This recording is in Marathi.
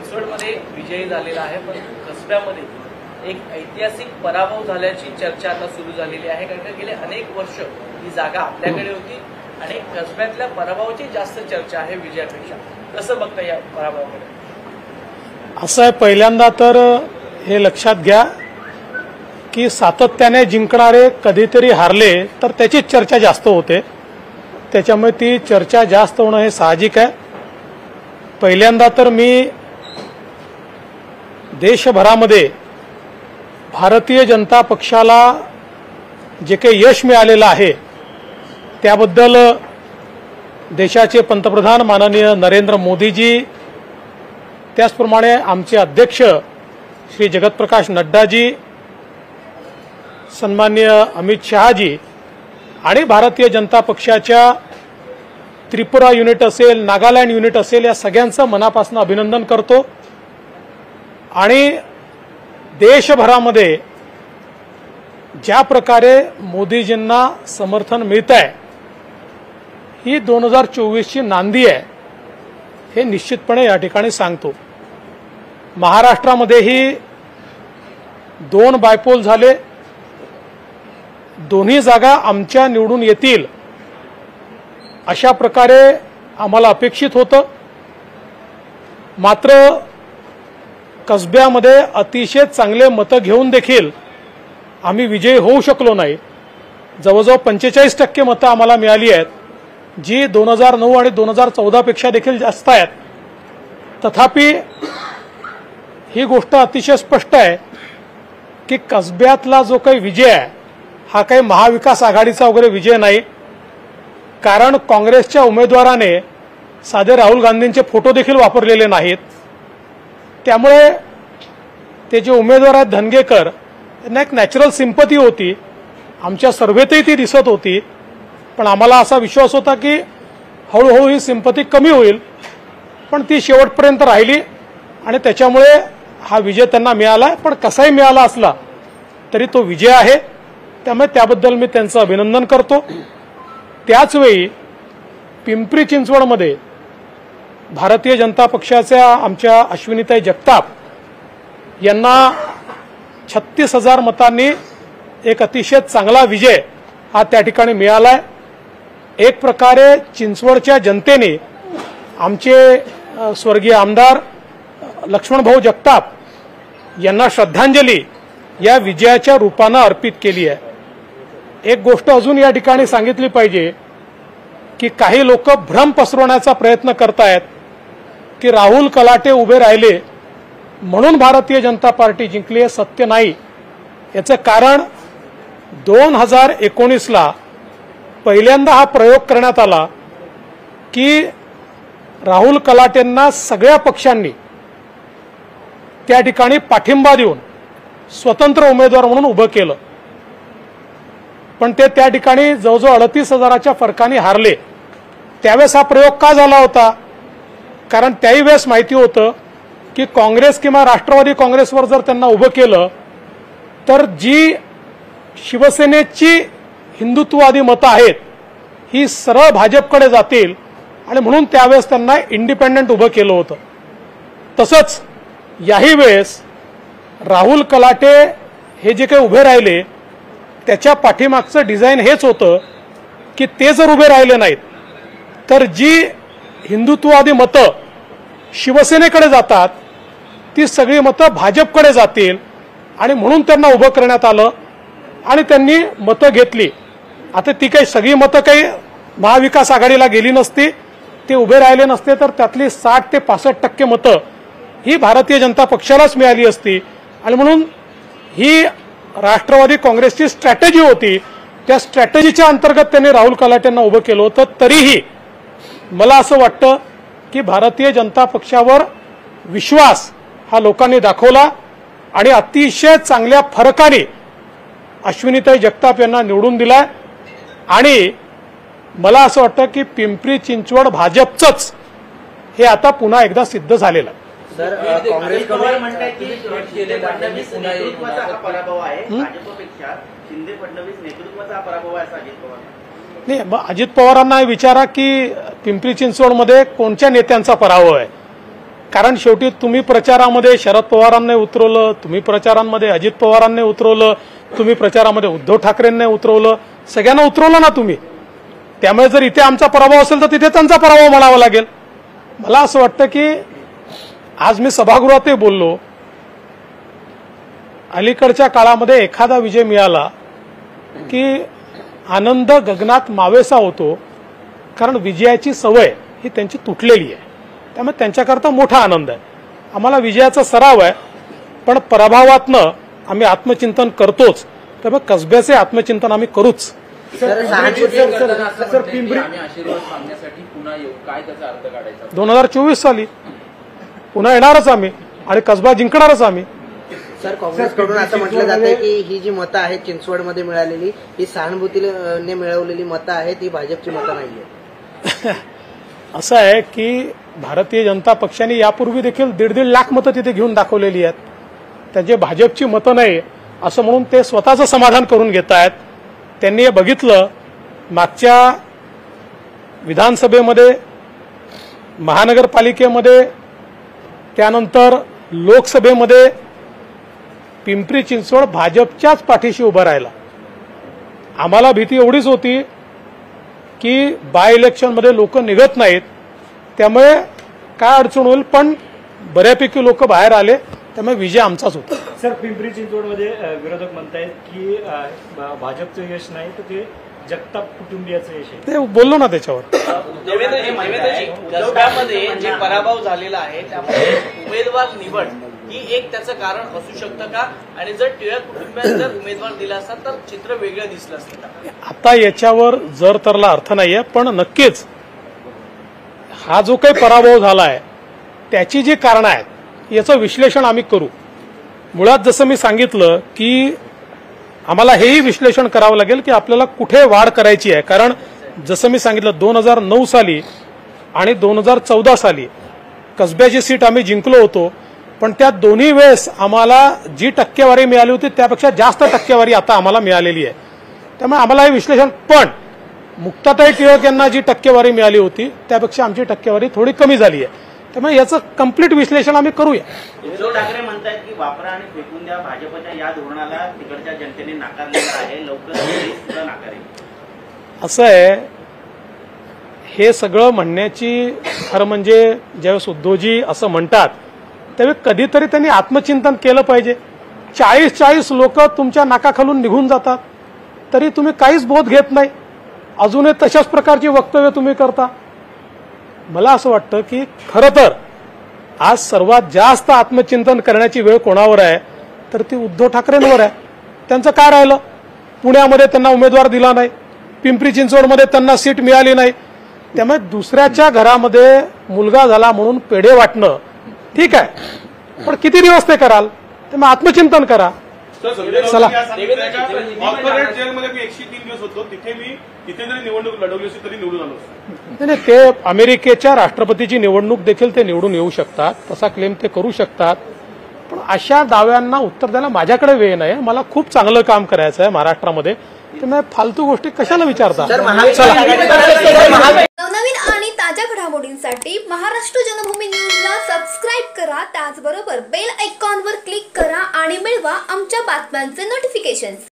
चिंचवडमध्ये विजयी झालेला आहे, पण कसब्यामध्ये एक ऐतिहासिक पराभव झाल्याची चर्चा आता सुरू झालेली आहे. कारण का गेले अनेक वर्ष ही जागा आपल्याकडे होती आणि कसब्यातल्या पराभवाची जास्त चर्चा आहे विजयापेक्षा. कसं बघता या पराभवाकडे? असं आहे, पहिल्यांदा तर हे लक्षात घ्या की सातत्याने जिंकणारे कधीतरी हारले तर त्याची चर्चा जास्त होते, त्याच्यामुळे ती चर्चा जास्त होणं हे साहजिक आहे. पहिल्यांदा तर मी देशभरामध्ये भारतीय जनता पक्षाला जे काही यश मिळालेलं आहे त्याबद्दल देशाचे पंतप्रधान माननीय नरेंद्र मोदीजी, त्याचप्रमाणे आमचे अध्यक्ष श्री जगतप्रकाश नड्डाजी, सन्माननीय अमित शहाजी आणि भारतीय जनता पक्षाच्या त्रिपुरा युनिट असेल, नागालँड युनिट असेल, या सगळ्यांचं मनापासून अभिनंदन करतो. आणि देशभरामध्ये ज्या प्रकारे मोदीजींना समर्थन मिळत आहे ही 2024ची नांदी आहे हे निश्चितपणे या ठिकाणी सांगतो. महाराष्ट्रामध्येही 2 बायपोल झाले, दोन्ही जागा आमच्या निवडून येतील अशा प्रकारे आम्हाला अपेक्षित होतं. मात्र कसब्यामध्ये अतिशय चांगले मतं घेऊन देखील आम्ही विजयी होऊ शकलो नाही. जवळजवळ 45% मतं आम्हाला मिळाली आहेत, जी 2009 आणि 2014 पेक्षा देखील जास्त आहेत. तथापि ही गोष्ट अतिशय स्पष्ट आहे की कसब्यातला जो काही विजय आहे हा काही महाविकास आघाडीचा वगैरे विजय नाही. कारण काँग्रेसच्या उमेदवाराने साधे राहुल गांधींचे फोटो देखील वापरलेले नाहीत. त्यामुळे ते जे उमेदवार आहेत धनगेकर यांना एक नॅचरल सिंपती होती, आमच्या सर्व्हेतही ती दिसत होती. पण आम्हाला असा विश्वास होता की हळूहळू ही सिंपती कमी होईल, पण ती शेवटपर्यंत राहिली आणि त्याच्यामुळे हा विजय त्यांना मिळाला. पण कसाही मिळाला असला तरी तो विजय आहे, त्यामुळे त्याबद्दल मी त्यांचं अभिनंदन करतो. त्याचवेळी पिंपरी चिंचवडमध्ये भारतीय जनता पक्षाच्या आमच्या अश्विनीताई जगताप यांना 36,000 मतांनी एक अतिशय चांगला विजय हा त्या ठिकाणी मिळाला आहे. एक प्रकारे चिंचवडच्या जनतेने आमचे स्वर्गीय आमदार लक्ष्मणभाऊ जगताप यांना श्रद्धांजली या विजयाच्या रूपानं अर्पित केली आहे. एक गोष्ट अजून या ठिकाणी सांगितली पाहिजे की काही लोक भ्रम पसरवण्याचा प्रयत्न करतायत की राहुल कलाटे उभे राहिले म्हणून भारतीय जनता पार्टी जिंकली. हे सत्य नाही. याचं कारण 2019ला पहिल्यांदा हा प्रयोग करण्यात आला की राहुल कलाटेंना सगळ्या पक्षांनी त्या ठिकाणी पाठिंबा देऊन स्वतंत्र उमेदवार म्हणून उभं केलं. पण ते त्या ठिकाणी जवळजवळ 38,000च्या फरकाने हारले. त्यावेळेस हा प्रयोग का झाला होता? कारण त्याही वेळेस माहिती होतं की काँग्रेस किंवा राष्ट्रवादी काँग्रेसवर जर त्यांना उभं केलं तर जी शिवसेनेची हिंदुत्ववादी मतं आहेत ही सरळ भाजपकडे जातील आणि म्हणून त्यावेळेस त्यांना इंडिपेंडंट उभं केलं होतं. तसंच याही वेळेस राहुल कलाटे हे जे काही उभे राहिले त्याच्या पाठीमागचं डिझाईन हेच होतं की ते जर उभे राहिले नाहीत तर जी हिंदुत्ववादी मतं शिवसेनेकडे जातात ती सगळी मतं भाजपकडे जातील आणि म्हणून त्यांना उभं करण्यात आलं आणि त्यांनी मतं घेतली. आता ती काही सगळी मतं काही महाविकास आघाडीला गेली नसती, ते उभे राहिले नसते तर त्यातली 60 ते 65% मतं ही भारतीय जनता पक्षालाच मिळाली असती. आणि म्हणून ही राष्ट्रवादी काँग्रेसची स्ट्रॅटेजी होती. त्या स्ट्रॅटेजीच्या अंतर्गत त्यांनी राहुल कलाटेंना उभं केलं होतं. तरीही मला असं वाटतं की भारतीय जनता पक्षावर विश्वास हा लोकांनी दाखवला आणि अतिशय चांगल्या फरकाने अश्विनीताई जगताप यांना निवडून दिलाय. आणि मला असं वाटतं की पिंपरी चिंचवड भाजपचंच हे आता पुन्हा एकदा सिद्ध झालेलं आहे. सर, काँग्रेसकडे म्हणतात की फडणवीस नेतृत्वाचा हा पराभव आहे, भाजपपेक्षा शिंदे फडणवीस नेतृत्वाचा हा पराभव आहे असं अजित पवार. नाही, मग अजित पवारांना विचारा की पिंपरी चिंचवडमध्ये कोणत्या नेत्यांचा पराभव आहे. कारण शेवटी तुम्ही प्रचारामध्ये शरद पवारांनी उतरवलं, तुम्ही प्रचारांमध्ये अजित पवारांनी उतरवलं, तुम्ही प्रचारामध्ये उद्धव ठाकरेंनी उतरवलं, सगळ्यांना उतरवलं ना तुम्ही. त्यामुळे जर इथे आमचा पराभव असेल तर तिथे त्यांचा पराभव म्हणावा लागेल. मला असं वाटतं की आज मी सभागृहातही बोललो, अलीकडच्या काळामध्ये एखादा विजय मिळाला की आनंद गगनात मावेसा होतो, कारण विजयाची सवय ही त्यांची तुटलेली आहे. त्यामुळे त्यांच्याकरता मोठा आनंद आहे. आम्हाला विजयाचा सराव आहे, पण पराभवातनं आम्ही आत्मचिंतन करतोच. त्यामुळे कसब्याचे आत्मचिंतन आम्ही करूच. सर पिंपरी आम्ही आशीर्वाद मागण्यासाठी पुन्हा येऊ, काय त्याचा अर्थ काढायचा? 2024 साली पुन्हा येणारच आम्ही आणि कसबा जिंकणारच आम्ही. सर काँग्रेसकडून असं म्हटलं जातं की ही जी मतं आहेत चिंचवडमध्ये मिळालेली ही सहानुभूतीने मिळवलेली मतं आहेत, ही भाजपची मतं नाहीये. असं आहे की भारतीय जनता पक्षाने यापूर्वी देखील 1.5 लाख मतं तिथे घेऊन दाखवलेली आहेत. त्यांचे भाजपची मतं नाही असं म्हणून ते स्वतःचं समाधान करून घेत आहेत. त्यांनी हे बघितलं, मागच्या विधानसभेमध्ये, महानगरपालिकेमध्ये, त्यानंतर लोकसभेमध्ये पिंपरी चिंचवड भाजपच्याच पाठीशी उभं राहिला. आम्हाला भीती एवढीच होती की बाय इलेक्शनमध्ये लोक निघत नाहीत, त्यामुळे काय अडचण होईल, पण बऱ्यापैकी लोक बाहेर आले, त्यामुळे विजय आमचाच होता. सर पिंपरी चिंचवडमध्ये विरोधक म्हणतायत की भाजपचं यश नाही तर ते जगताप कुटुंबियाचं यश आहे. ते बोललो ना त्याच्यावर. देवेंद्रजी, कसब्यामध्ये जे पराभव झालेला आहे त्यामुळे उमेदवार निवड ही एक त्याचं कारण असू शकतं का? आणि जर टिळक कुटुंबियांना जर उमेदवार दिला असता तर चित्र वेगळं दिसलं असतं का? आता याच्यावर जर तरला अर्थ नाहीये, पण नक्कीच हा जो काही पराभव झाला आहे त्याची जी कारणं आहेत याचं विश्लेषण आम्ही करू. मुळात जसं मी सांगितलं की आम्हाला हेही विश्लेषण करावं लागेल की आपल्याला कुठे वाढ करायची आहे. कारण जसं मी सांगितलं 2009 साली आणि 2014 साली कसब्याची सीट आम्ही जिंकलो होतो, पण त्या दोन्ही वेळेस आम्हाला जी टक्केवारी मिळाली होती त्यापेक्षा जास्त टक्केवारी आता आम्हाला मिळालेली आहे. त्यामुळे आम्हाला हे विश्लेषण, पण मुक्ताताई टिळक यांना जी टक्केवारी मिळाली होती त्यापेक्षा आमची टक्केवारी थोडी कमी झाली आहे. त्यामुळे याचं कम्प्लीट विश्लेषण आम्ही करूया. उद्धव ठाकरे म्हणतात की वापरा आणि फेकून द्या, भाजपच्या या धोरणाला तिकडच्या जनतेने नाकारलेलं आहे, लवकरच सुद्धा नाकारेल. असं आहे, हे सगळं म्हणण्याची खरं म्हणजे ज्यावेळेस उद्धवजी असं म्हणतात त्यावेळी कधीतरी त्यांनी आत्मचिंतन केलं पाहिजे. 40 लोक तुमच्या नाकाखालून निघून जातात तरी तुम्ही काहीच बोध घेत नाही, अजूनही तशाच प्रकारची वक्तव्य तुम्ही करता. मला असं वाटतं की खरं तर आज सर्वात जास्त आत्मचिंतन करण्याची वेळ कोणावर आहे तर ती उद्धव ठाकरेंवर आहे. त्यांचं काय राहिलं? पुण्यामध्ये त्यांना उमेदवार दिला नाही, पिंपरी चिंचवडमध्ये त्यांना सीट मिळाली नाही. त्यामुळे दुसऱ्याच्या घरामध्ये मुलगा झाला म्हणून पेढे वाटणं ठीक आहे, पण किती दिवस ते कराल? त्यामुळे आत्मचिंतन करा. चला. कॉर्पोरेट जेलमध्ये मी 103 दिवस होतो, तिथे जरी निवडणूक लढवली असती तरी निवडून आलो असतो. नाही, ते अमेरिकेच्या राष्ट्रपतीची निवडणूक देखील ते निवडून येऊ शकतात, तसा क्लेम ते करू शकतात. पण अशा दाव्यांना उत्तर द्यायला माझ्याकडे वेळ नाही. मला खूप चांगलं काम करायचं आहे महाराष्ट्रामध्ये, त्यामुळे फालतू गोष्टी कशाला विचारता. नवनवीन आणि ताज्या घडामोडींसाठी महाराष्ट्र जनभूमी न्यूजला सबस्क्राईब करा, त्याचबरोबर बेल आयकॉनवर क्लिक करा आणि मिळवा आमच्या बातम्यांचे नोटिफिकेशन्स.